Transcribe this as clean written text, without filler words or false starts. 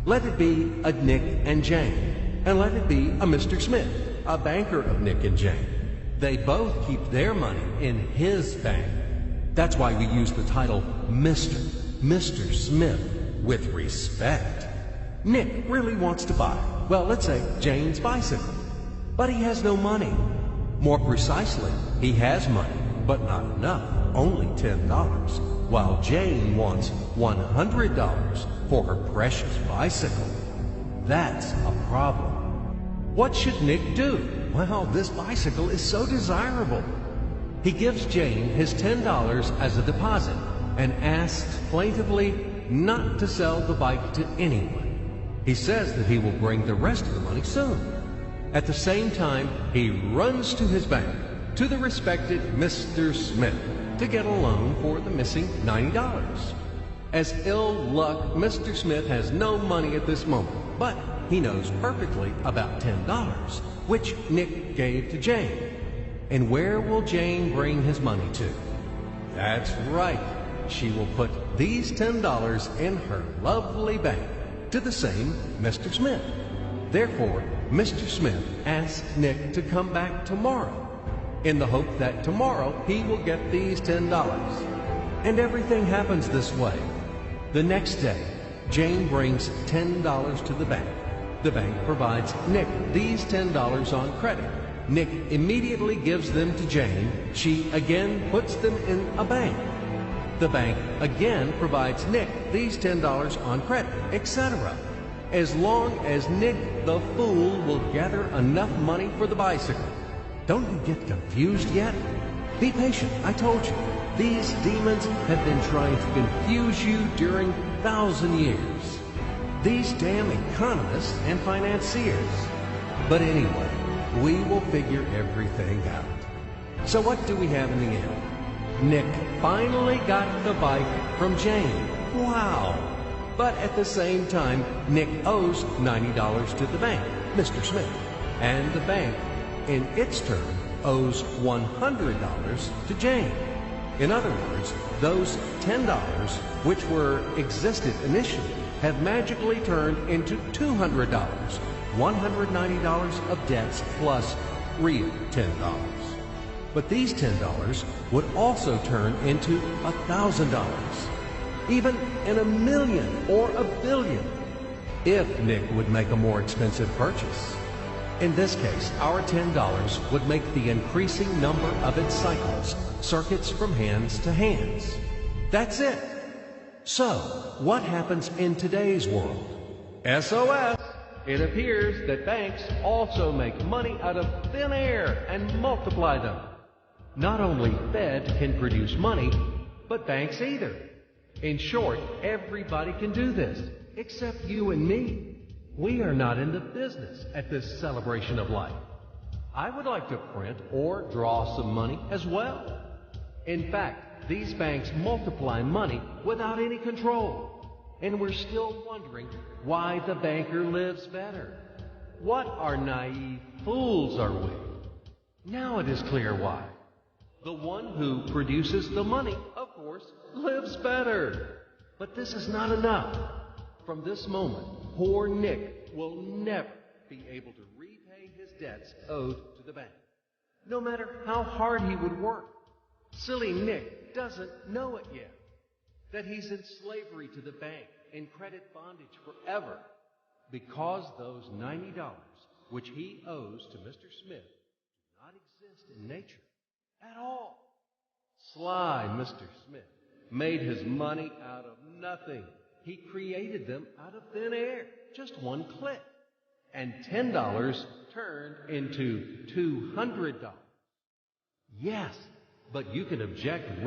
Let it be a Nick and Jane, and let it be a Mr. Smith, a banker of Nick and Jane. They both keep their money in his bank. That's why we use the title Mr. Smith, with respect. Nick really wants to buy, well, let's say Jane's bicycle, but he has no money. More precisely, he has money, but not enough, only $10, while Jane wants $100 for her precious bicycle. That's a problem. What should Nick do? Well, this bicycle is so desirable. He gives Jane his $10 as a deposit and asks plaintively not to sell the bike to anyone. He says that he will bring the rest of the money soon. At the same time, he runs to his bank, to the respected Mr. Smith, to get a loan for the missing $90. As ill luck, Mr. Smith has no money at this moment, but he knows perfectly about $10, which Nick gave to Jane. And where will Jane bring his money to? That's right. She will put these $10 in her lovely bank to the same Mr. Smith. Therefore, Mr. Smith asks Nick to come back tomorrow in the hope that tomorrow he will get these $10. And everything happens this way. The next day, Jane brings $10 to the bank. The bank provides Nick these $10 on credit. Nick immediately gives them to Jane. She again puts them in a bank. The bank again provides Nick these $10 on credit, etc. As long as Nick the fool will gather enough money for the bicycle. Don't you get confused yet? Be patient, I told you. These demons have been trying to confuse you during 1,000 years. These damn economists and financiers. But anyway, we will figure everything out. So what do we have in the end? Nick finally got the bike from Jane. Wow! But at the same time, Nick owes $90 to the bank, Mr. Smith. And the bank, in its turn, owes $100 to Jane. In other words, those $10, which existed initially, have magically turned into $200, $190 of debts plus real $10. But these $10 would also turn into $1,000, even in a million or a billion, if Nick would make a more expensive purchase. In this case, our $10 would make the increasing number of its cycles, circuits from hands to hands. That's it. So, what happens in today's world? SOS! It appears that banks also make money out of thin air and multiply them. Not only Fed can produce money, but banks either. In short, everybody can do this, except you and me. We are not in the business at this celebration of life. I would like to print or draw some money as well. In fact, these banks multiply money without any control. And we're still wondering why the banker lives better. What are naive fools are we? Now it is clear why. The one who produces the money, of course, lives better. But this is not enough. From this moment, poor Nick will never be able to repay his debts owed to the bank, no matter how hard he would work. Silly Nick doesn't know it yet, that he's in slavery to the bank, in credit bondage forever, because those $90, which he owes to Mr. Smith, do not exist in nature at all. Sly Mr. Smith made his money out of nothing. He created them out of thin air, just one click. And $10 turned into $200. Yes, but you can object